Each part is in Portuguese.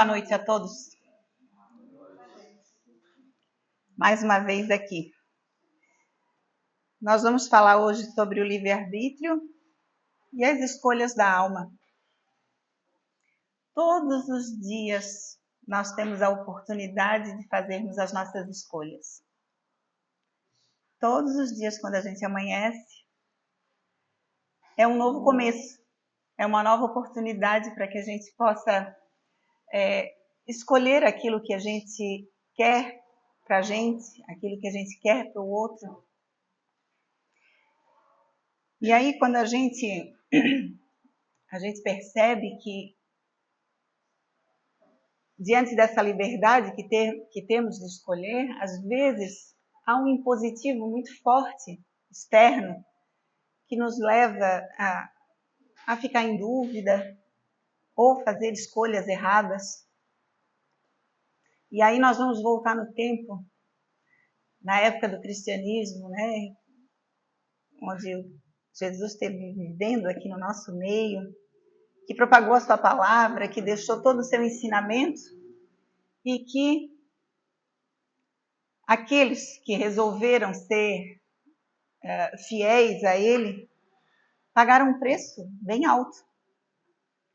Boa noite a todos. Mais uma vez aqui. Nós vamos falar hoje sobre o livre-arbítrio e as escolhas da alma. Todos os dias nós temos a oportunidade de fazermos as nossas escolhas. Todos os dias, quando a gente amanhece, é um novo começo. É uma nova oportunidade para que a gente possa escolher aquilo que a gente quer para a gente, aquilo que a gente quer para o outro. E aí, quando a gente percebe que, diante dessa liberdade que temos de escolher, às vezes há um impositivo muito forte, externo, que nos leva a ficar em dúvida ou fazer escolhas erradas. E aí nós vamos voltar no tempo, na época do cristianismo, né, onde Jesus esteve vivendo aqui no nosso meio, que propagou a sua palavra, que deixou todo o seu ensinamento, e que aqueles que resolveram ser fiéis a ele pagaram um preço bem alto,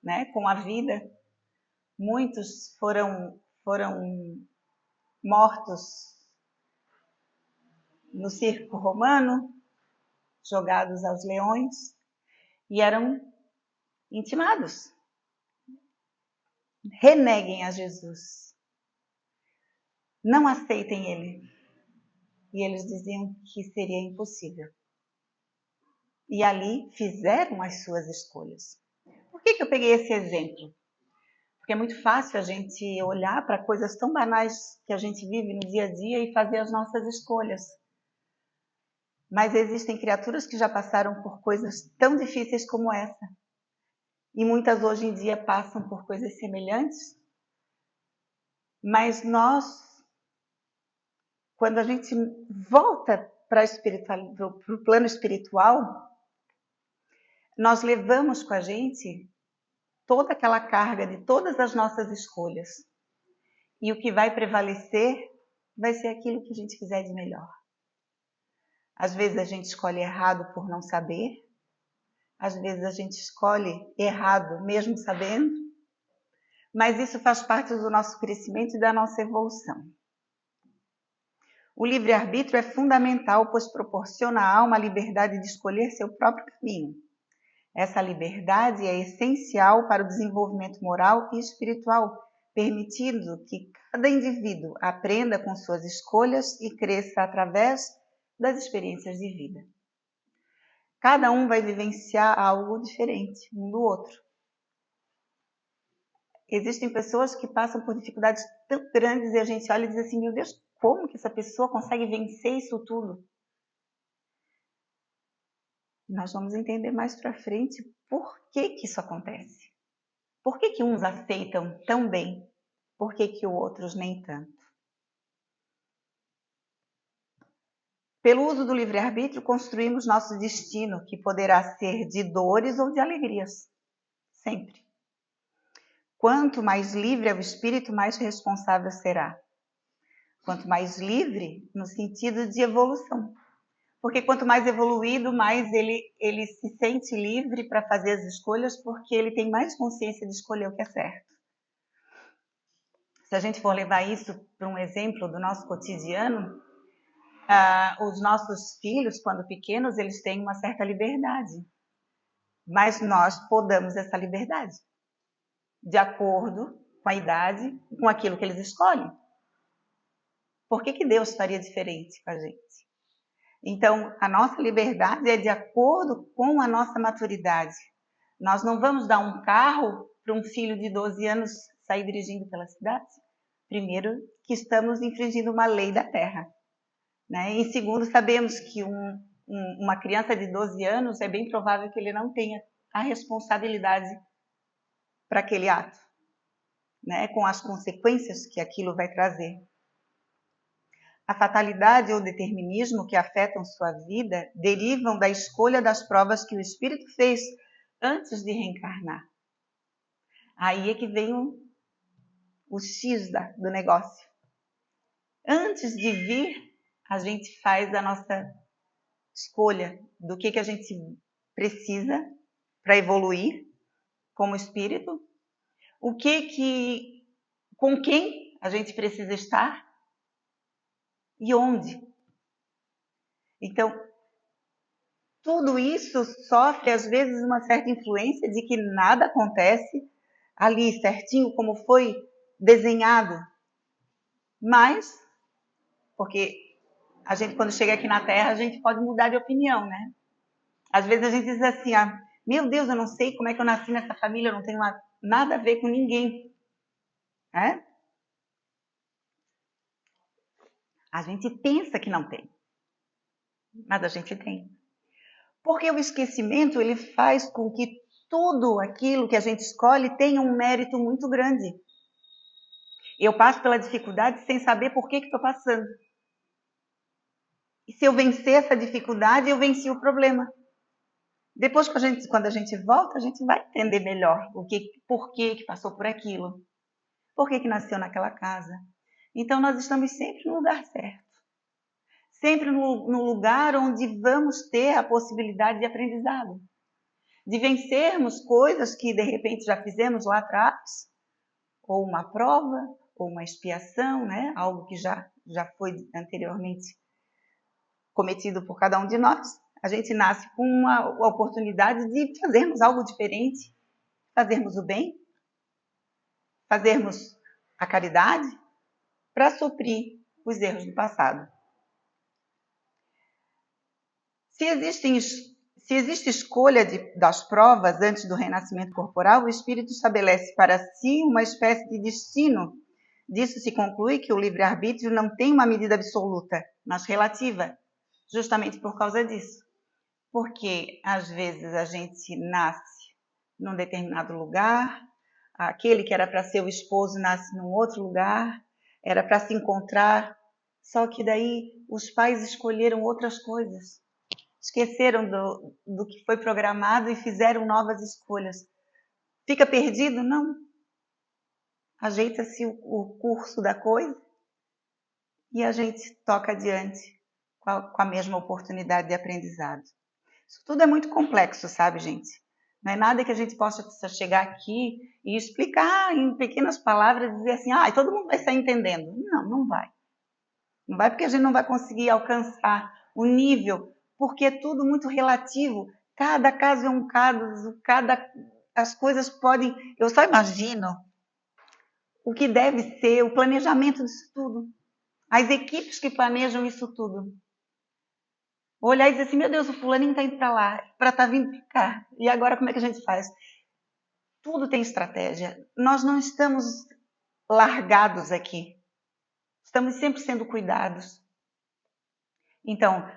né, com a vida. Muitos foram mortos no circo romano, jogados aos leões, e eram intimados. Reneguem a Jesus. Não aceitem ele. E eles diziam que seria impossível. E ali fizeram as suas escolhas. Por que eu peguei esse exemplo? Porque é muito fácil a gente olhar para coisas tão banais que a gente vive no dia a dia e fazer as nossas escolhas. Mas existem criaturas que já passaram por coisas tão difíceis como essa. E muitas hoje em dia passam por coisas semelhantes. Mas nós, quando a gente volta para o plano espiritual, nós levamos com a gente toda aquela carga de todas as nossas escolhas. E o que vai prevalecer vai ser aquilo que a gente quiser de melhor. Às vezes a gente escolhe errado por não saber. Às vezes a gente escolhe errado mesmo sabendo. Mas isso faz parte do nosso crescimento e da nossa evolução. O livre-arbítrio é fundamental, pois proporciona à alma a liberdade de escolher seu próprio caminho. Essa liberdade é essencial para o desenvolvimento moral e espiritual, permitindo que cada indivíduo aprenda com suas escolhas e cresça através das experiências de vida. Cada um vai vivenciar algo diferente um do outro. Existem pessoas que passam por dificuldades tão grandes e a gente olha e diz assim, meu Deus, como que essa pessoa consegue vencer isso tudo? Nós vamos entender mais para frente por que isso acontece. Por que uns aceitam tão bem? Por que outros nem tanto? Pelo uso do livre-arbítrio, construímos nosso destino, que poderá ser de dores ou de alegrias. Sempre. Quanto mais livre é o espírito, mais responsável será. Quanto mais livre, no sentido de evolução. Porque quanto mais evoluído, mais ele se sente livre para fazer as escolhas, porque ele tem mais consciência de escolher o que é certo. Se a gente for levar isso para um exemplo do nosso cotidiano, os nossos filhos, quando pequenos, eles têm uma certa liberdade. Mas nós podamos essa liberdade, de acordo com a idade, com aquilo que eles escolhem. Por que Deus faria diferente com a gente? Então, a nossa liberdade é de acordo com a nossa maturidade. Nós não vamos dar um carro para um filho de 12 anos sair dirigindo pela cidade. Primeiro, que estamos infringindo uma lei da terra. Né? Em segundo, sabemos que uma criança de 12 anos é bem provável que ele não tenha a responsabilidade para aquele ato, né? Com as consequências que aquilo vai trazer. A fatalidade ou determinismo que afetam sua vida derivam da escolha das provas que o espírito fez antes de reencarnar. Aí é que vem o X do negócio. Antes de vir, a gente faz a nossa escolha do que a gente precisa para evoluir como espírito, com quem a gente precisa estar e onde. Então, tudo isso sofre, às vezes, uma certa influência de que nada acontece ali certinho como foi desenhado. Mas, porque a gente, quando chega aqui na Terra, a gente pode mudar de opinião, né? Às vezes a gente diz assim, meu Deus, eu não sei como é que eu nasci nessa família, eu não tenho nada a ver com ninguém. É? A gente pensa que não tem, mas a gente tem. Porque o esquecimento, ele faz com que tudo aquilo que a gente escolhe tenha um mérito muito grande. Eu passo pela dificuldade sem saber por que estou passando. E se eu vencer essa dificuldade, eu venci o problema. Depois, quando a gente volta, a gente vai entender melhor por que passou por aquilo. Por que nasceu naquela casa. Então, nós estamos sempre no lugar certo. Sempre no lugar onde vamos ter a possibilidade de aprendizado. De vencermos coisas que, de repente, já fizemos lá atrás. Ou uma prova, ou uma expiação, né? Algo que já foi anteriormente cometido por cada um de nós. A gente nasce com uma oportunidade de fazermos algo diferente, fazermos o bem, fazermos a caridade para suprir os erros do passado. Se existe escolha das provas antes do renascimento corporal, o espírito estabelece para si uma espécie de destino. Disso se conclui que o livre-arbítrio não tem uma medida absoluta, mas relativa, justamente por causa disso. Porque, às vezes, a gente nasce num determinado lugar, aquele que era para ser o esposo nasce num outro lugar, era para se encontrar, só que daí os pais escolheram outras coisas. Esqueceram do que foi programado e fizeram novas escolhas. Fica perdido? Não. Ajeita-se o curso da coisa e a gente toca adiante com a mesma oportunidade de aprendizado. Isso tudo é muito complexo, sabe, gente? Não é nada que a gente possa chegar aqui e explicar em pequenas palavras e dizer assim, todo mundo vai sair entendendo. Não, não vai. Não vai porque a gente não vai conseguir alcançar o nível, porque é tudo muito relativo. Cada caso é um caso, as coisas podem... Eu só imagino o que deve ser o planejamento disso tudo. As equipes que planejam isso tudo. Olhar e dizer assim, meu Deus, o fulaninho está indo para lá, para estar vindo para cá. E agora como é que a gente faz? Tudo tem estratégia. Nós não estamos largados aqui. Estamos sempre sendo cuidados. Então,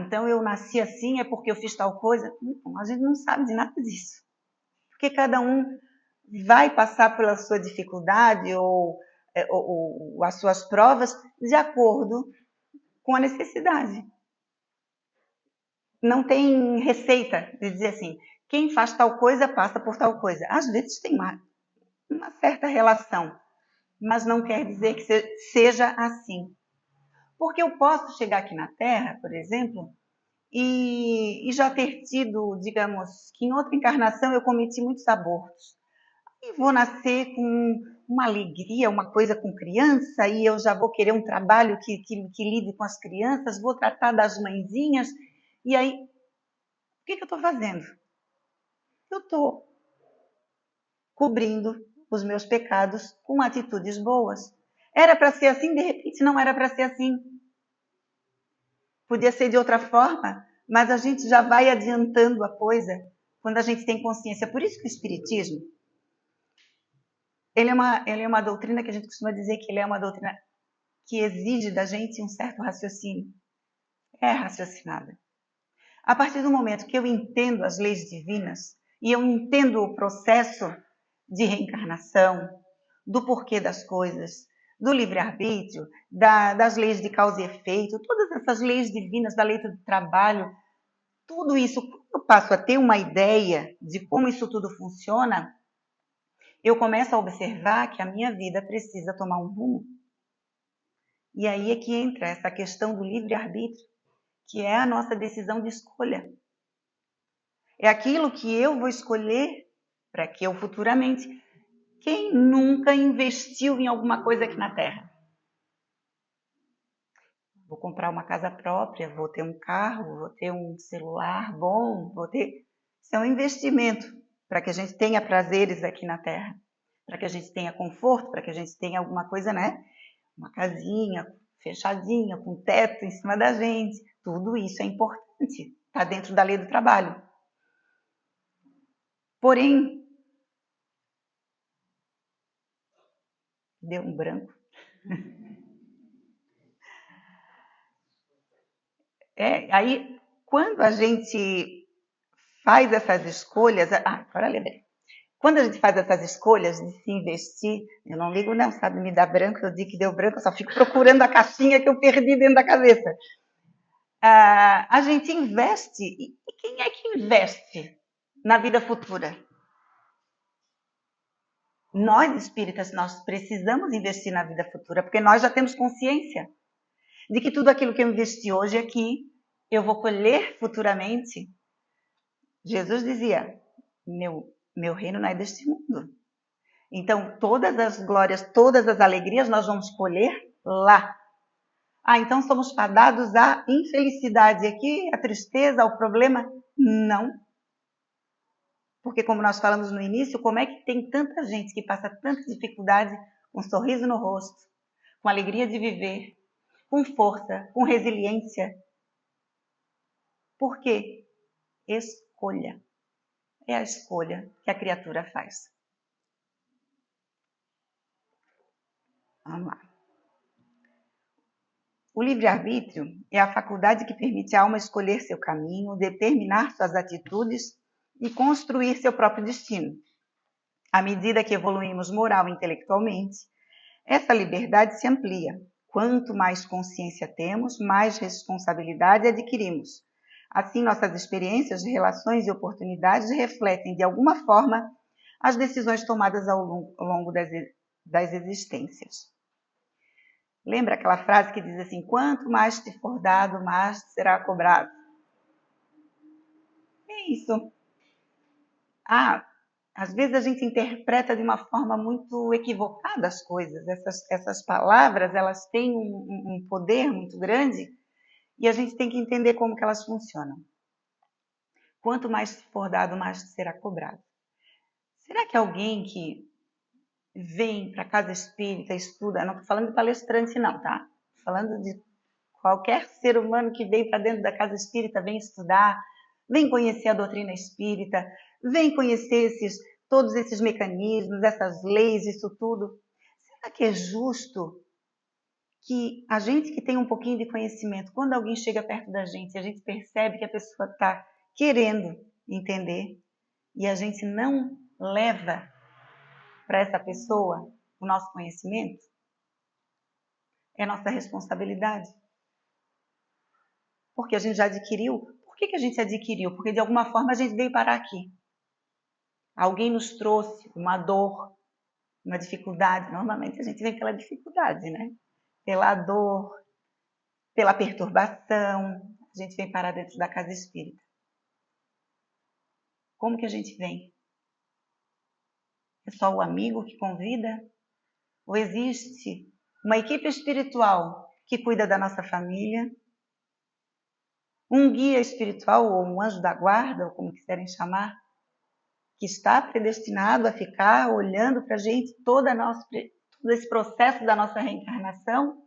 então eu nasci assim, é porque eu fiz tal coisa. Não, a gente não sabe de nada disso. Porque cada um vai passar pela sua dificuldade ou as suas provas de acordo com a necessidade. Não tem receita de dizer assim, quem faz tal coisa passa por tal coisa. Às vezes tem uma certa relação, mas não quer dizer que seja assim. Porque eu posso chegar aqui na Terra, por exemplo, e já ter tido, digamos, que em outra encarnação eu cometi muitos abortos. E vou nascer com uma alegria, uma coisa com criança, e eu já vou querer um trabalho que lide com as crianças, vou tratar das mãezinhas, e aí, o que eu estou fazendo? Eu estou cobrindo os meus pecados com atitudes boas. Era para ser assim, de repente não era para ser assim. Podia ser de outra forma, mas a gente já vai adiantando a coisa quando a gente tem consciência. Por isso que o Espiritismo, ele é uma doutrina que a gente costuma dizer que ele é uma doutrina que exige da gente um certo raciocínio. É raciocinada. A partir do momento que eu entendo as leis divinas e eu entendo o processo de reencarnação, do porquê das coisas, do livre-arbítrio, das leis de causa e efeito, todas essas leis divinas, da lei do trabalho, tudo isso, quando eu passo a ter uma ideia de como isso tudo funciona, eu começo a observar que a minha vida precisa tomar um rumo. E aí é que entra essa questão do livre-arbítrio, que é a nossa decisão de escolha. É aquilo que eu vou escolher para que eu futuramente... Quem nunca investiu em alguma coisa aqui na Terra? Vou comprar uma casa própria, vou ter um carro, vou ter um celular bom, vou ter... Isso é um investimento para que a gente tenha prazeres aqui na Terra, para que a gente tenha conforto, para que a gente tenha alguma coisa, né? Uma casinha fechadinha, com teto em cima da gente. Tudo isso é importante, está dentro da lei do trabalho. Porém, deu um branco. Aí, quando a gente faz essas escolhas... agora lembrei. Quando a gente faz essas escolhas de se investir, eu não ligo não, sabe? Me dá branco, eu digo que deu branco, eu só fico procurando a caixinha que eu perdi dentro da cabeça. A gente investe. E quem é que investe na vida futura? Nós, espíritas, nós precisamos investir na vida futura, porque nós já temos consciência de que tudo aquilo que eu investi hoje aqui, eu vou colher futuramente. Jesus dizia, meu reino não é deste mundo. Então, todas as glórias, todas as alegrias nós vamos colher lá. Então somos fadados à infelicidade aqui, à tristeza, ao problema? Não. Porque como nós falamos no início, como é que tem tanta gente que passa tanta dificuldade com um sorriso no rosto, com alegria de viver, com força, com resiliência? Por quê? Escolha. É a escolha que a criatura faz. Vamos lá. O livre-arbítrio é a faculdade que permite à alma escolher seu caminho, determinar suas atitudes e construir seu próprio destino. À medida que evoluímos moral e intelectualmente, essa liberdade se amplia. Quanto mais consciência temos, mais responsabilidade adquirimos. Assim, nossas experiências de relações e oportunidades refletem, de alguma forma, as decisões tomadas ao longo das existências. Lembra aquela frase que diz assim, quanto mais te for dado, mais te será cobrado? É isso. Às vezes a gente interpreta de uma forma muito equivocada as coisas. Essas palavras, elas têm um poder muito grande e a gente tem que entender como que elas funcionam. Quanto mais te for dado, mais te será cobrado. Será que alguém que vem para a casa espírita, estuda, não estou falando de palestrante não, tá? Estou falando de qualquer ser humano que vem para dentro da casa espírita, vem estudar, vem conhecer a doutrina espírita, vem conhecer todos esses mecanismos, essas leis, isso tudo. Será que é justo que a gente que tem um pouquinho de conhecimento, quando alguém chega perto da gente, a gente percebe que a pessoa está querendo entender e a gente não leva para essa pessoa o nosso conhecimento? É nossa responsabilidade. Porque a gente já adquiriu. Por que a gente adquiriu? Porque de alguma forma a gente veio parar aqui. Alguém nos trouxe uma dor, uma dificuldade. Normalmente a gente vem pela dificuldade, né? Pela dor, pela perturbação. A gente vem parar dentro da casa espírita. Como que a gente vem? É só o amigo que convida? Ou existe uma equipe espiritual que cuida da nossa família? Um guia espiritual ou um anjo da guarda, ou como quiserem chamar, que está predestinado a ficar olhando para a gente todo esse processo da nossa reencarnação?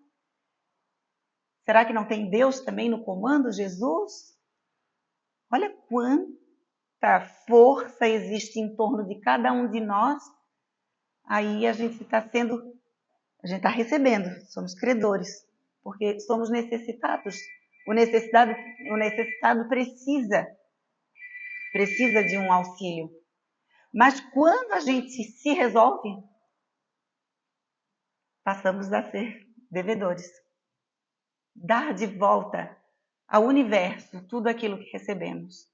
Será que não tem Deus também no comando, Jesus? Olha quanta força existe em torno de cada um de nós. Aí a gente está recebendo, somos credores, porque somos necessitados. O necessitado precisa de um auxílio. Mas quando a gente se resolve, passamos a ser devedores. Dar de volta ao universo tudo aquilo que recebemos.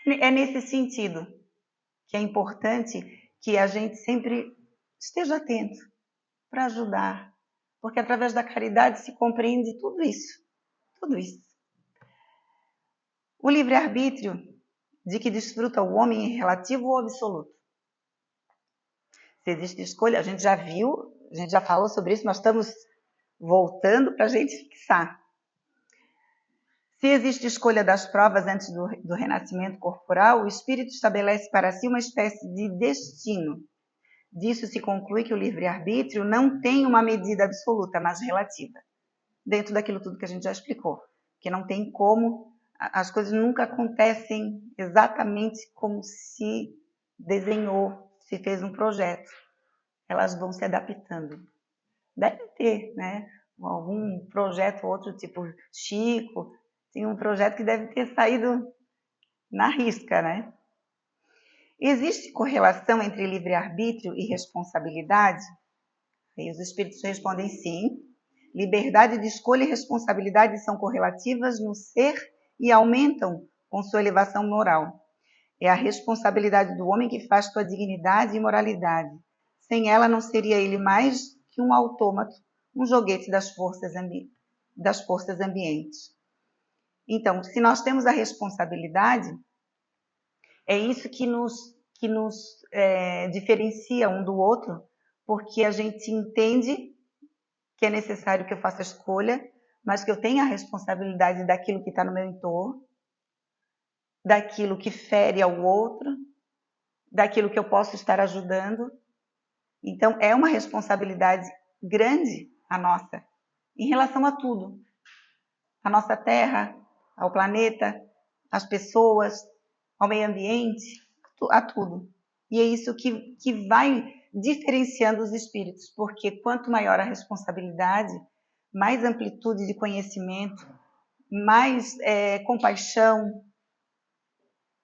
É nesse sentido que é importante que a gente sempre esteja atento para ajudar, porque através da caridade se compreende tudo isso, tudo isso. O livre-arbítrio de que desfruta o homem é relativo ou absoluto? Se existe escolha, a gente já viu, a gente já falou sobre isso, nós estamos voltando para a gente fixar. Se existe escolha das provas antes do renascimento corporal, o espírito estabelece para si uma espécie de destino. Disso se conclui que o livre-arbítrio não tem uma medida absoluta, mas relativa. Dentro daquilo tudo que a gente já explicou. Que não tem como, as coisas nunca acontecem exatamente como se desenhou, se fez um projeto. Elas vão se adaptando. Deve ter, né? Algum projeto, outro tipo Chico, tem um projeto que deve ter saído na risca, né? Existe correlação entre livre-arbítrio e responsabilidade? E os espíritos respondem sim. Liberdade de escolha e responsabilidade são correlativas no ser e aumentam com sua elevação moral. É a responsabilidade do homem que faz sua dignidade e moralidade. Sem ela não seria ele mais que um autômato, um joguete das forças ambientes. Então, se nós temos a responsabilidade, é isso que nos diferencia um do outro, porque a gente entende que é necessário que eu faça a escolha, mas que eu tenha a responsabilidade daquilo que está no meu entorno, daquilo que fere ao outro, daquilo que eu posso estar ajudando. Então, é uma responsabilidade grande a nossa, em relação a tudo. A nossa terra, ao planeta, às pessoas, ao meio ambiente, a tudo. E é isso que vai diferenciando os espíritos, porque quanto maior a responsabilidade, mais amplitude de conhecimento, mais compaixão,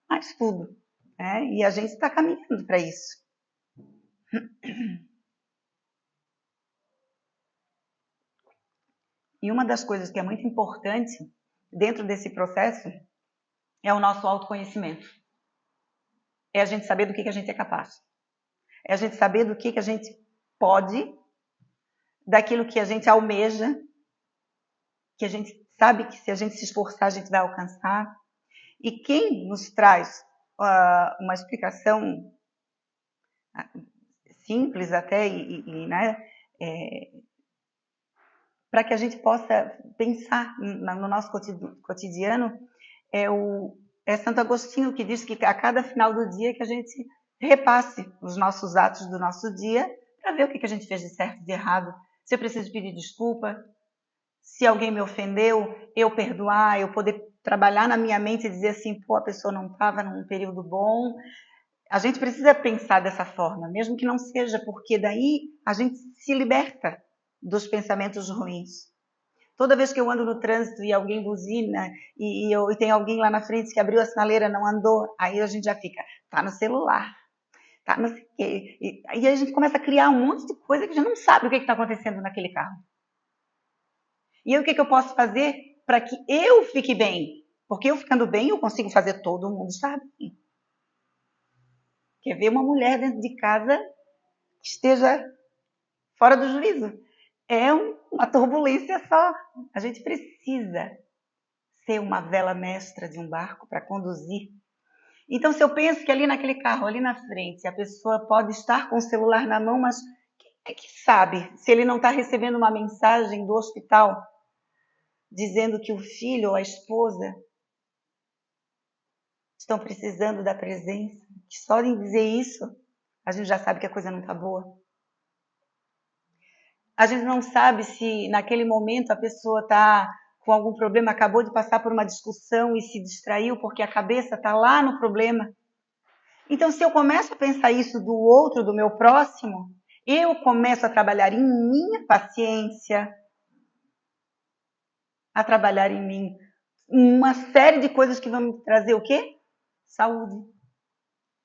mais tudo. Né? E a gente está caminhando para isso. E uma das coisas que é muito importante dentro desse processo é o nosso autoconhecimento. É a gente saber do que a gente é capaz. É a gente saber do que a gente pode, daquilo que a gente almeja, que a gente sabe que se a gente se esforçar a gente vai alcançar. E quem nos traz uma explicação simples até, né, para que a gente possa pensar no nosso cotidiano, é Santo Agostinho que diz que a cada final do dia que a gente repasse os nossos atos do nosso dia para ver o que a gente fez de certo e de errado. Se eu preciso pedir desculpa, se alguém me ofendeu, eu perdoar, eu poder trabalhar na minha mente e dizer assim, pô, a pessoa não estava num período bom. A gente precisa pensar dessa forma, mesmo que não seja, porque daí a gente se liberta dos pensamentos ruins. Toda vez que eu ando no trânsito e alguém buzina e tem alguém lá na frente que abriu a sinaleira, não andou, aí a gente já fica, tá no celular, tá não sei o quê. E aí a gente começa a criar um monte de coisa que a gente não sabe o que está acontecendo naquele carro. E aí o que eu posso fazer para que eu fique bem? Porque eu ficando bem, eu consigo fazer todo mundo estar bem. Quer ver uma mulher dentro de casa que esteja fora do juízo? É uma turbulência só. A gente precisa ser uma vela mestra de um barco para conduzir. Então, se eu penso que ali naquele carro, ali na frente, a pessoa pode estar com o celular na mão, mas quem é que sabe se ele não está recebendo uma mensagem do hospital dizendo que o filho ou a esposa estão precisando da presença? Que só em dizer isso, a gente já sabe que a coisa não está boa. A gente não sabe se naquele momento a pessoa está com algum problema, acabou de passar por uma discussão e se distraiu porque a cabeça está lá no problema. Então, se eu começo a pensar isso do outro, do meu próximo, eu começo a trabalhar em minha paciência, a trabalhar em mim uma série de coisas que vão me trazer o quê? Saúde.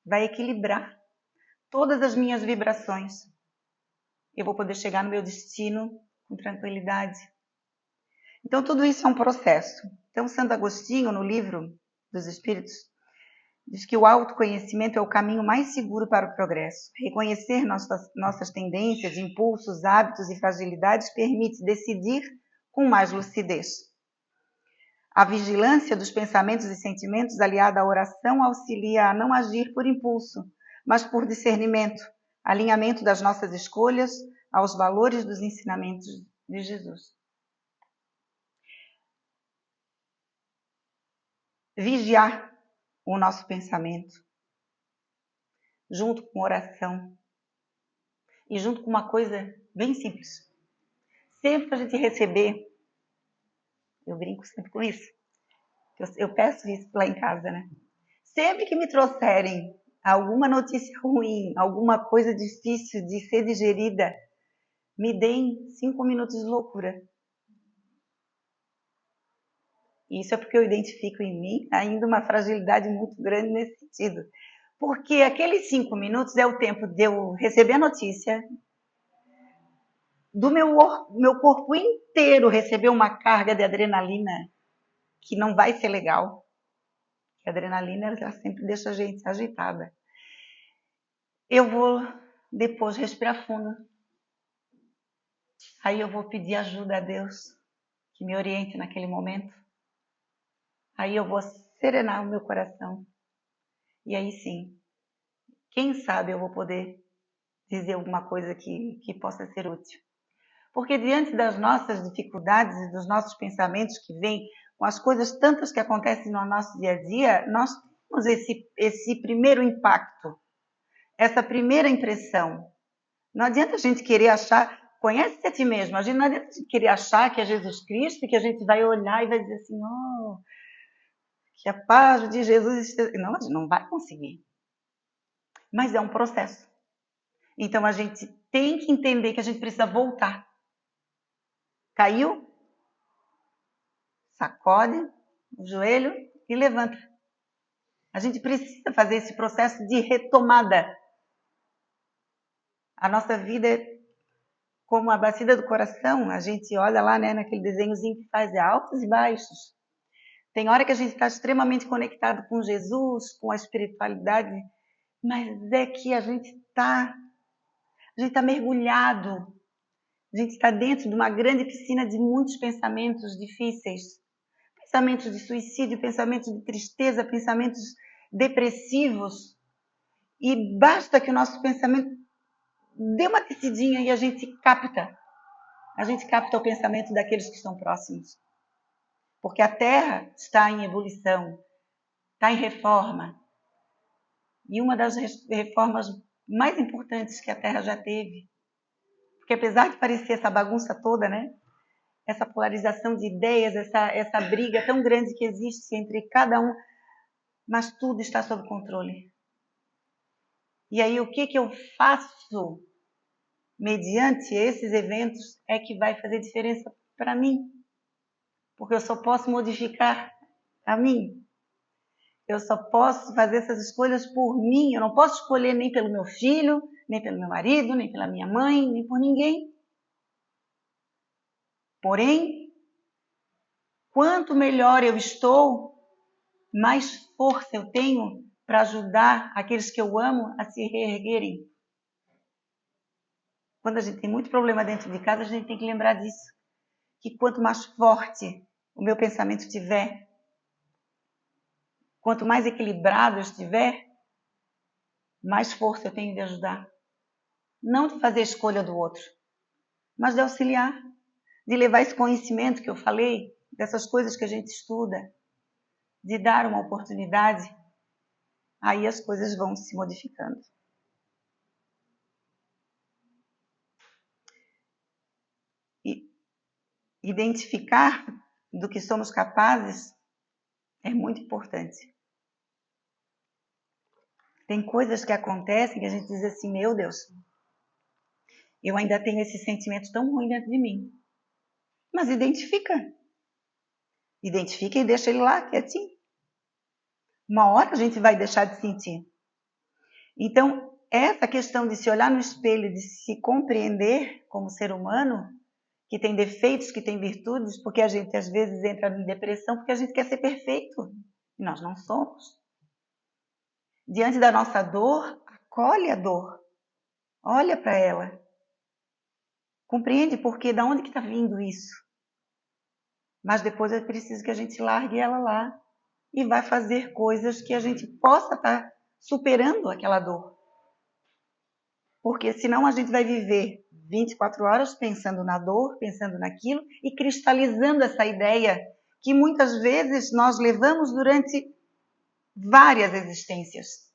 Vai equilibrar todas as minhas vibrações. Eu vou poder chegar no meu destino com tranquilidade. Então, tudo isso é um processo. Então, Santo Agostinho, no livro dos Espíritos, Diz que o autoconhecimento é o caminho mais seguro para o progresso. Reconhecer nossas tendências, impulsos, hábitos e fragilidades permite decidir com mais lucidez. A vigilância dos pensamentos e sentimentos, aliada à oração, auxilia a não agir por impulso, mas por discernimento, alinhamento das nossas escolhas aos valores dos ensinamentos de Jesus. Vigiar o nosso pensamento, junto com oração e junto com uma coisa bem simples. Sempre que a gente receber, eu brinco sempre com isso, eu peço isso lá em casa, né? Sempre que me trouxerem alguma notícia ruim, alguma coisa difícil de ser digerida, me deem 5 minutos de loucura. Isso é porque eu identifico em mim ainda uma fragilidade muito grande nesse sentido. Porque aqueles 5 minutos é o tempo de eu receber a notícia, do meu corpo inteiro receber uma carga de adrenalina que não vai ser legal. A adrenalina ela sempre deixa a gente agitada. Eu vou depois respirar fundo. Aí eu vou pedir ajuda a Deus que me oriente naquele momento. Aí eu vou serenar o meu coração. E aí sim, quem sabe eu vou poder dizer alguma coisa que possa ser útil. Porque diante das nossas dificuldades e dos nossos pensamentos que vêm com as coisas tantas que acontecem no nosso dia a dia, nós temos esse primeiro impacto, essa primeira impressão. Não adianta a gente querer achar, conhece a ti mesmo, a gente não adianta a gente querer achar que é Jesus Cristo, que a gente vai olhar e vai dizer assim, oh, que a paz de Jesus esteja... Não, a gente não vai conseguir. Mas é um processo. Então a gente tem que entender que a gente precisa voltar. Caiu? Sacode o joelho e levanta. A gente precisa fazer esse processo de retomada. A nossa vida é como a bacia do coração. A gente olha lá, né, naquele desenhozinho que faz altos e baixos. Tem hora que a gente está extremamente conectado com Jesus, com a espiritualidade, mas é que a gente está mergulhado. A gente está dentro de uma grande piscina de muitos pensamentos difíceis. Pensamentos de suicídio, pensamentos de tristeza, pensamentos depressivos. E basta que o nosso pensamento dê uma descidinha e a gente capta. A gente capta o pensamento daqueles que estão próximos. Porque a Terra está em ebulição, está em reforma. E uma das reformas mais importantes que a Terra já teve. Porque apesar de parecer essa bagunça toda, né? Essa polarização de ideias, essa briga tão grande que existe entre cada um, mas tudo está sob controle. E aí o que eu faço mediante esses eventos é que vai fazer diferença para mim. Porque eu só posso modificar a mim. Eu só posso fazer essas escolhas por mim. Eu não posso escolher nem pelo meu filho, nem pelo meu marido, nem pela minha mãe, nem por ninguém. Porém, quanto melhor eu estou, mais força eu tenho para ajudar aqueles que eu amo a se reerguerem. Quando a gente tem muito problema dentro de casa, a gente tem que lembrar disso. Que quanto mais forte o meu pensamento estiver, quanto mais equilibrado eu estiver, mais força eu tenho de ajudar. Não de fazer a escolha do outro, mas de auxiliar, de levar esse conhecimento que eu falei, dessas coisas que a gente estuda, de dar uma oportunidade, aí as coisas vão se modificando. E identificar do que somos capazes é muito importante. Tem coisas que acontecem que a gente diz assim, meu Deus, eu ainda tenho esse sentimento tão ruim dentro de mim. Mas identifica. Identifica e deixa ele lá, quietinho. Uma hora a gente vai deixar de sentir. Então, essa questão de se olhar no espelho, de se compreender como ser humano, que tem defeitos, que tem virtudes, porque a gente às vezes entra em depressão porque a gente quer ser perfeito. E nós não somos. Diante da nossa dor, acolhe a dor. Olha para ela. Compreende porque da onde que está vindo isso. Mas depois é preciso que a gente largue ela lá e vai fazer coisas que a gente possa estar superando aquela dor. Porque senão a gente vai viver 24 horas pensando na dor, pensando naquilo e cristalizando essa ideia que muitas vezes nós levamos durante várias existências.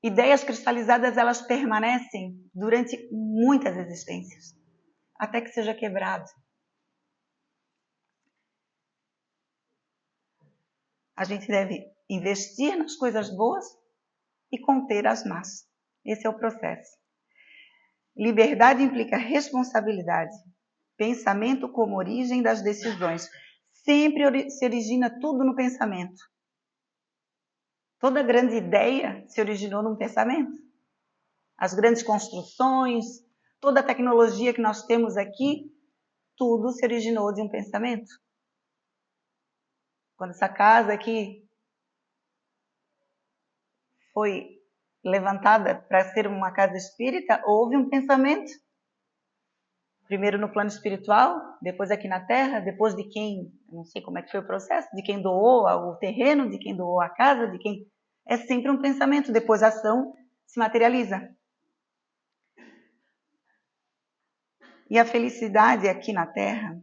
Ideias cristalizadas, elas permanecem durante muitas existências, até que seja quebrado. A gente deve investir nas coisas boas e conter as más. Esse é o processo. Liberdade implica responsabilidade. Pensamento como origem das decisões. Sempre se origina tudo no pensamento. Toda grande ideia se originou num pensamento. As grandes construções, toda a tecnologia que nós temos aqui, tudo se originou de um pensamento. Quando essa casa aqui foi levantada para ser uma casa espírita, houve um pensamento. Primeiro no plano espiritual, depois aqui na Terra, depois de quem, não sei como é que foi o processo, de quem doou o terreno, de quem doou a casa, de quem... É sempre um pensamento, depois a ação se materializa. E a felicidade aqui na Terra,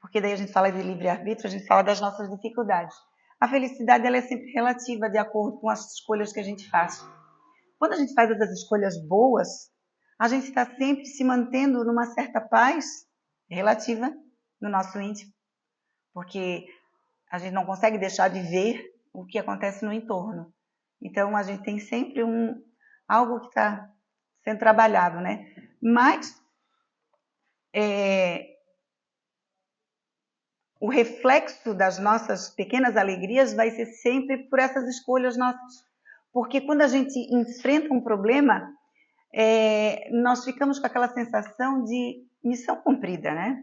porque daí a gente fala de livre-arbítrio, a gente fala das nossas dificuldades. A felicidade ela é sempre relativa, de acordo com as escolhas que a gente faz. Quando a gente faz essas escolhas boas, a gente está sempre se mantendo numa certa paz relativa no nosso íntimo, porque a gente não consegue deixar de ver o que acontece no entorno. Então, a gente tem sempre algo que está sendo trabalhado, né? Mas o reflexo das nossas pequenas alegrias vai ser sempre por essas escolhas nossas. Porque quando a gente enfrenta um problema, nós ficamos com aquela sensação de missão cumprida, né?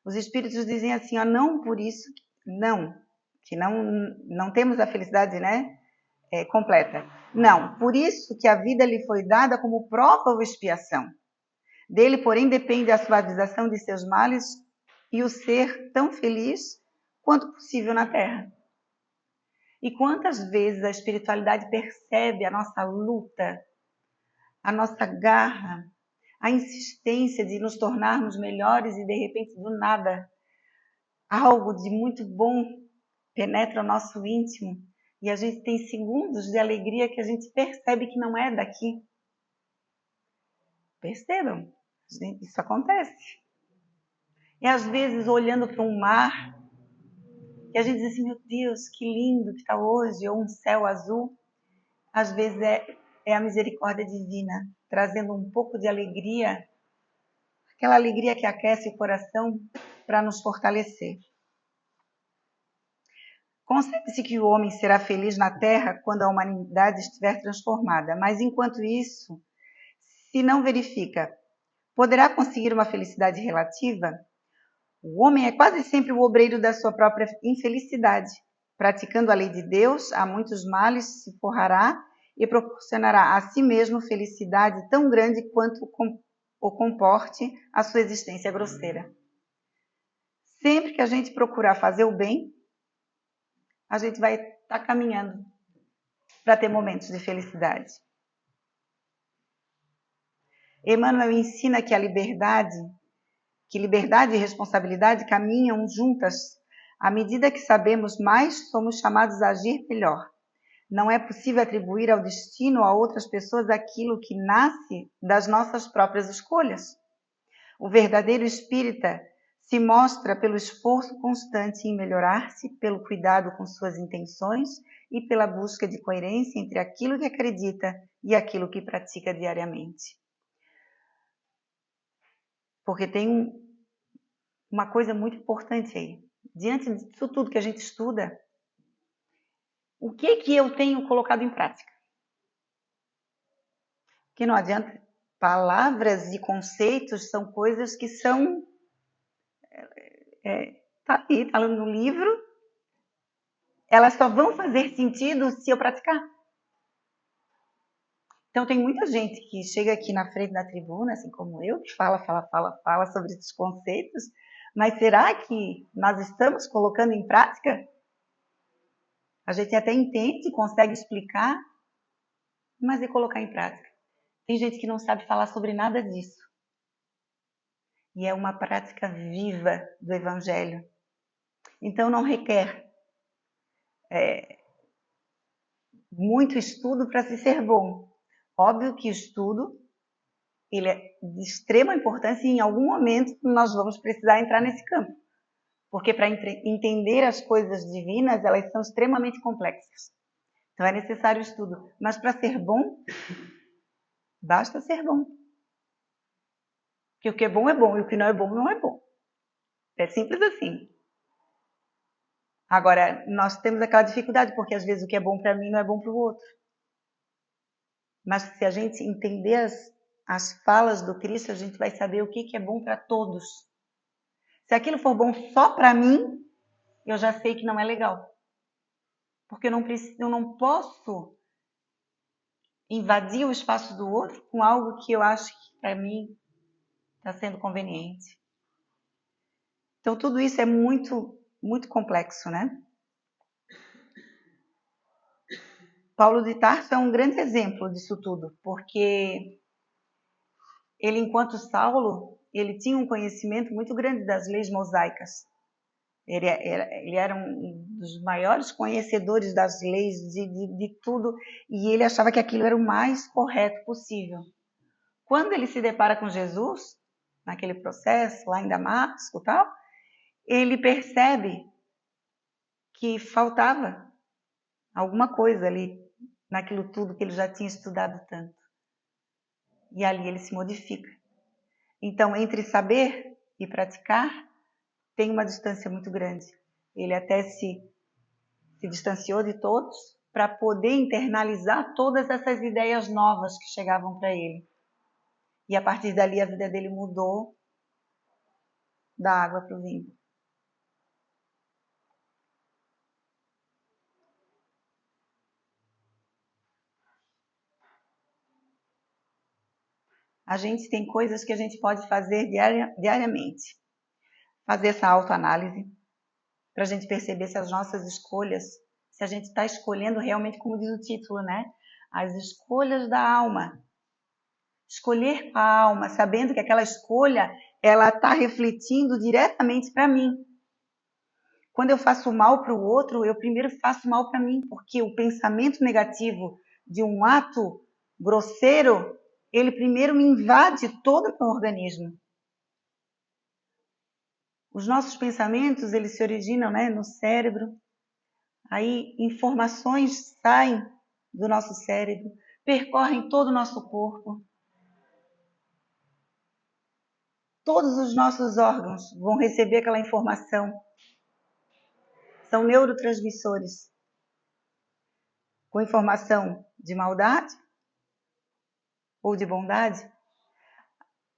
Os espíritos dizem assim, ó, não por isso, que não temos a felicidade, né, completa. Não, por isso que a vida lhe foi dada como prova ou expiação. Dele, porém, depende a suavização de seus males e o ser tão feliz quanto possível na Terra. E quantas vezes a espiritualidade percebe a nossa luta, a nossa garra, a insistência de nos tornarmos melhores e, de repente, do nada, algo de muito bom penetra o nosso íntimo e a gente tem segundos de alegria que a gente percebe que não é daqui. Percebam? Isso acontece. E às vezes, olhando para um mar, que a gente diz assim, meu Deus, que lindo que está hoje, ou um céu azul, às vezes é a misericórdia divina, trazendo um pouco de alegria, aquela alegria que aquece o coração para nos fortalecer. Concebe-se que o homem será feliz na Terra quando a humanidade estiver transformada, mas enquanto isso se não verifica, poderá conseguir uma felicidade relativa? O homem é quase sempre o obreiro da sua própria infelicidade. Praticando a lei de Deus, a muitos males se forrará e proporcionará a si mesmo felicidade tão grande quanto o comporte a sua existência grosseira. Sempre que a gente procurar fazer o bem, a gente vai estar caminhando para ter momentos de felicidade. Emmanuel ensina que liberdade e responsabilidade caminham juntas. À medida que sabemos mais, somos chamados a agir melhor. Não é possível atribuir ao destino ou a outras pessoas aquilo que nasce das nossas próprias escolhas. O verdadeiro espírita se mostra pelo esforço constante em melhorar-se, pelo cuidado com suas intenções e pela busca de coerência entre aquilo que acredita e aquilo que pratica diariamente. Porque tem uma coisa muito importante aí. Diante disso tudo que a gente estuda, o que eu tenho colocado em prática? Porque não adianta, palavras e conceitos são coisas que são... tá aí, tá no livro, elas só vão fazer sentido se eu praticar. Então, tem muita gente que chega aqui na frente da tribuna, assim como eu, que fala sobre esses conceitos, mas será que nós estamos colocando em prática? A gente até entende, consegue explicar, mas e colocar em prática? Tem gente que não sabe falar sobre nada disso. E é uma prática viva do Evangelho. Então, não requer muito estudo para se ser bom. Óbvio que o estudo ele é de extrema importância e em algum momento nós vamos precisar entrar nesse campo. Porque para entender as coisas divinas, elas são extremamente complexas. Então é necessário estudo. Mas para ser bom, basta ser bom. Porque o que é bom e o que não é bom não é bom. É simples assim. Agora, nós temos aquela dificuldade, porque às vezes o que é bom para mim não é bom para o outro. Mas se a gente entender as falas do Cristo, a gente vai saber o que é bom para todos. Se aquilo for bom só para mim, eu já sei que não é legal. Porque eu não posso invadir o espaço do outro com algo que eu acho que para mim está sendo conveniente. Então tudo isso é muito, muito complexo, né? Paulo de Tarso é um grande exemplo disso tudo, porque ele, enquanto Saulo, ele tinha um conhecimento muito grande das leis mosaicas. Ele era um dos maiores conhecedores das leis, de tudo, e ele achava que aquilo era o mais correto possível. Quando ele se depara com Jesus, naquele processo, lá em Damasco e tal, ele percebe que faltava alguma coisa ali, naquilo tudo que ele já tinha estudado tanto. E ali ele se modifica. Então, entre saber e praticar, tem uma distância muito grande. Ele até se distanciou de todos para poder internalizar todas essas ideias novas que chegavam para ele. E a partir dali a vida dele mudou da água para o vinho. A gente tem coisas que a gente pode fazer diariamente. Fazer essa autoanálise, para a gente perceber se as nossas escolhas, se a gente está escolhendo realmente, como diz o título, né? As escolhas da alma. Escolher com a alma, sabendo que aquela escolha, ela está refletindo diretamente para mim. Quando eu faço mal para o outro, eu primeiro faço mal para mim, porque o pensamento negativo de um ato grosseiro, ele primeiro me invade todo o meu organismo. Os nossos pensamentos, eles se originam, né, no cérebro. Aí informações saem do nosso cérebro, percorrem todo o nosso corpo. Todos os nossos órgãos vão receber aquela informação. São neurotransmissores com informação de maldade ou de bondade.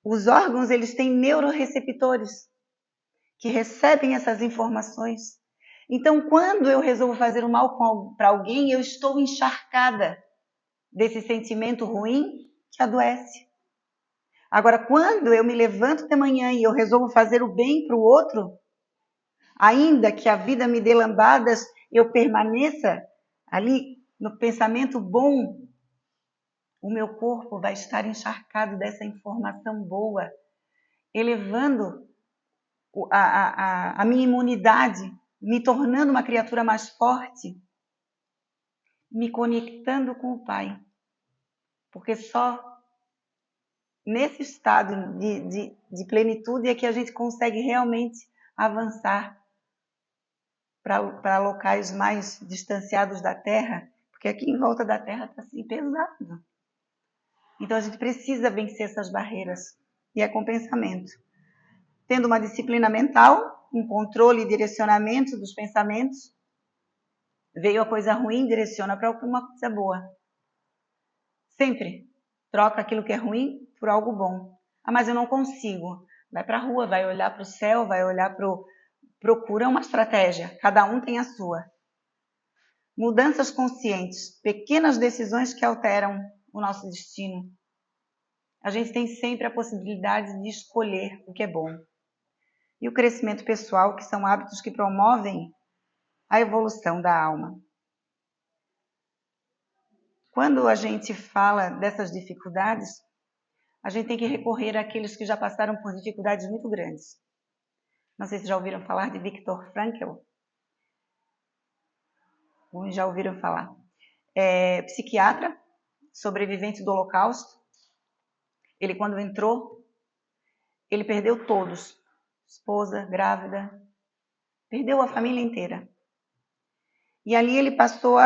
Os órgãos, eles têm neuroreceptores que recebem essas informações. Então, quando eu resolvo fazer o mal para alguém, eu estou encharcada desse sentimento ruim que adoece. Agora, quando eu me levanto de manhã e eu resolvo fazer o bem para o outro, ainda que a vida me dê lambadas, eu permaneça ali no pensamento bom, o meu corpo vai estar encharcado dessa informação boa, elevando a minha imunidade, me tornando uma criatura mais forte, me conectando com o Pai. Porque só nesse estado de plenitude é que a gente consegue realmente avançar para locais mais distanciados da Terra, porque aqui em volta da Terra está assim pesado. Então a gente precisa vencer essas barreiras, e é com pensamento. Tendo uma disciplina mental, um controle e direcionamento dos pensamentos, veio a coisa ruim, direciona para alguma coisa boa. Sempre troca aquilo que é ruim por algo bom. Ah, mas eu não consigo. Vai para a rua, vai olhar para o céu, vai olhar para o... Procura uma estratégia. Cada um tem a sua. Mudanças conscientes, pequenas decisões que alteram o nosso destino. A gente tem sempre a possibilidade de escolher o que é bom. E o crescimento pessoal, que são hábitos que promovem a evolução da alma. Quando a gente fala dessas dificuldades, a gente tem que recorrer àqueles que já passaram por dificuldades muito grandes. Não sei se já ouviram falar de Viktor Frankl. Alguns já ouviram falar. É psiquiatra, sobrevivente do Holocausto. Ele, quando entrou, ele perdeu todos. Esposa, grávida, perdeu a família inteira. E ali ele passou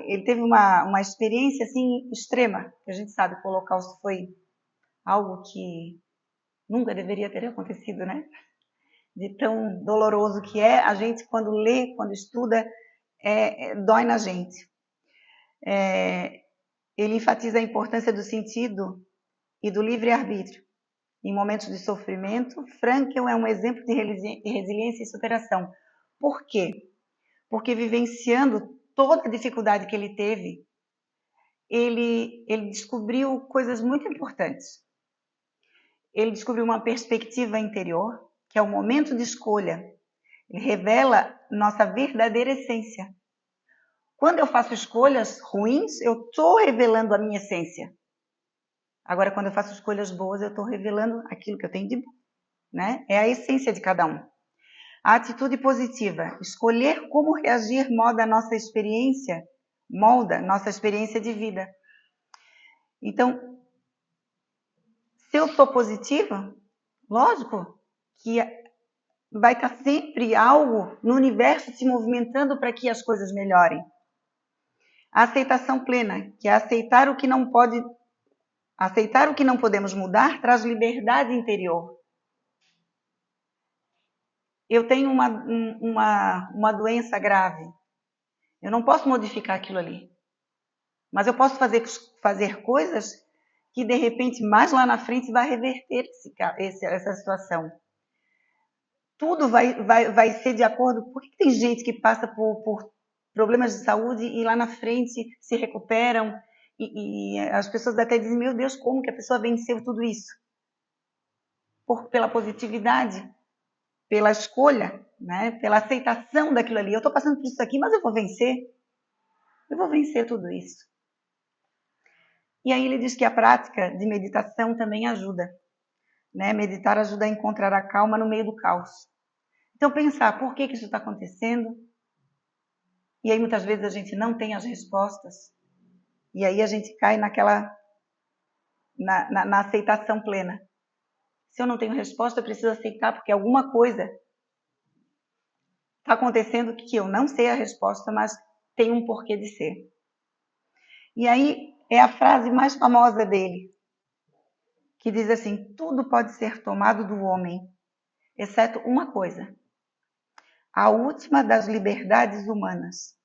ele teve uma experiência assim extrema, que a gente sabe que o Holocausto foi algo que nunca deveria ter acontecido, né? De tão doloroso que é, a gente quando lê, quando estuda, dói na gente. Ele enfatiza a importância do sentido e do livre-arbítrio. Em momentos de sofrimento, Frankl é um exemplo de resiliência e superação. Por quê? Porque vivenciando toda a dificuldade que ele teve, ele descobriu coisas muito importantes. Ele descobriu uma perspectiva interior, que é o momento de escolha. Ele revela nossa verdadeira essência. Quando eu faço escolhas ruins, eu estou revelando a minha essência. Agora, quando eu faço escolhas boas, eu estou revelando aquilo que eu tenho de bom, né? É a essência de cada um. A atitude positiva, escolher como reagir molda nossa experiência de vida. Então, se eu sou positiva, lógico que vai estar sempre algo no universo se movimentando para que as coisas melhorem. A aceitação plena, que é aceitar o que não podemos mudar, traz liberdade interior. Eu tenho uma doença grave. Eu não posso modificar aquilo ali. Mas eu posso fazer coisas que, de repente, mais lá na frente, vai reverter essa situação. Tudo vai ser de acordo... Por que tem gente que passa por problemas de saúde e lá na frente se recuperam? E as pessoas até dizem, meu Deus, como que a pessoa venceu tudo isso? Pela positividade, pela escolha, né? Pela aceitação daquilo ali. Eu estou passando por isso aqui, mas eu vou vencer. Eu vou vencer tudo isso. E aí ele diz que a prática de meditação também ajuda. Né? Meditar ajuda a encontrar a calma no meio do caos. Então pensar, por que isso está acontecendo? E aí muitas vezes a gente não tem as respostas. E aí a gente cai na aceitação plena. Se eu não tenho resposta, eu preciso aceitar, porque alguma coisa está acontecendo que eu não sei a resposta, mas tem um porquê de ser. E aí é a frase mais famosa dele, que diz assim, tudo pode ser tomado do homem, exceto uma coisa, a última das liberdades humanas,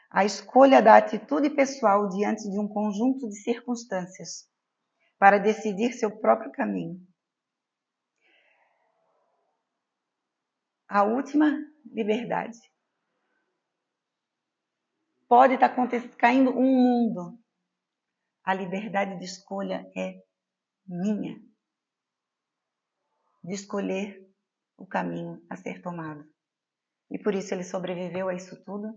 a escolha da atitude pessoal diante de um conjunto de circunstâncias, para decidir seu próprio caminho. A última liberdade. Pode estar caindo um mundo. A liberdade de escolha é minha. De escolher o caminho a ser tomado. E por isso ele sobreviveu a isso tudo.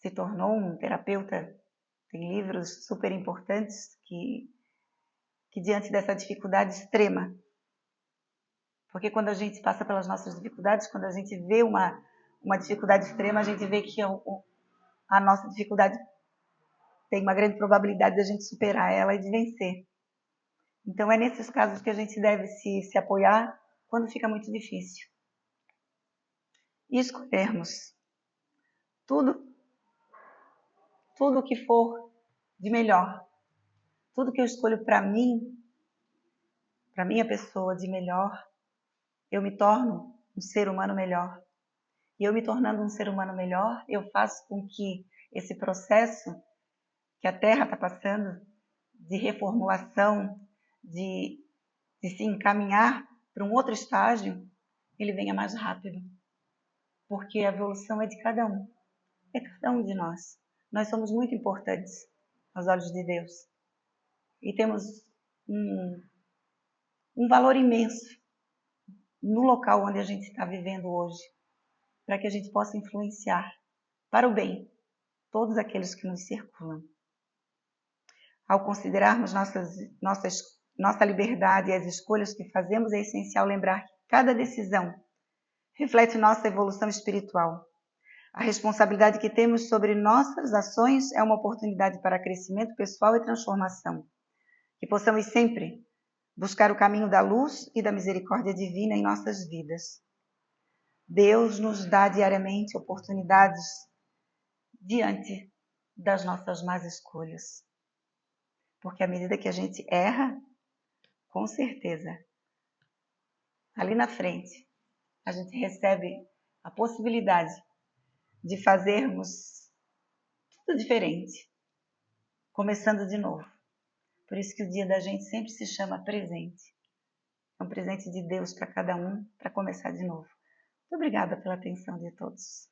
Se tornou um terapeuta. Tem livros super importantes que diante dessa dificuldade extrema. Porque quando a gente passa pelas nossas dificuldades, quando a gente vê uma dificuldade extrema, a gente vê que a nossa dificuldade tem uma grande probabilidade de a gente superar ela e de vencer. Então é nesses casos que a gente deve se apoiar quando fica muito difícil. E escolhermos tudo que for de melhor. Tudo que eu escolho para mim, para minha pessoa de melhor, eu me torno um ser humano melhor. E eu me tornando um ser humano melhor, eu faço com que esse processo que a Terra está passando, de reformulação, de se encaminhar para um outro estágio, ele venha mais rápido. Porque a evolução é de cada um. É cada um de nós. Nós somos muito importantes aos olhos de Deus. E temos um valor imenso no local onde a gente está vivendo hoje, para que a gente possa influenciar para o bem todos aqueles que nos circulam. Ao considerarmos nossa liberdade e as escolhas que fazemos, é essencial lembrar que cada decisão reflete nossa evolução espiritual. A responsabilidade que temos sobre nossas ações é uma oportunidade para crescimento pessoal e transformação. Que possamos sempre buscar o caminho da luz e da misericórdia divina em nossas vidas. Deus nos dá diariamente oportunidades diante das nossas más escolhas. Porque à medida que a gente erra, com certeza, ali na frente, a gente recebe a possibilidade de fazermos tudo diferente, começando de novo. Por isso que o dia da gente sempre se chama presente. É um presente de Deus para cada um, para começar de novo. Muito obrigada pela atenção de todos.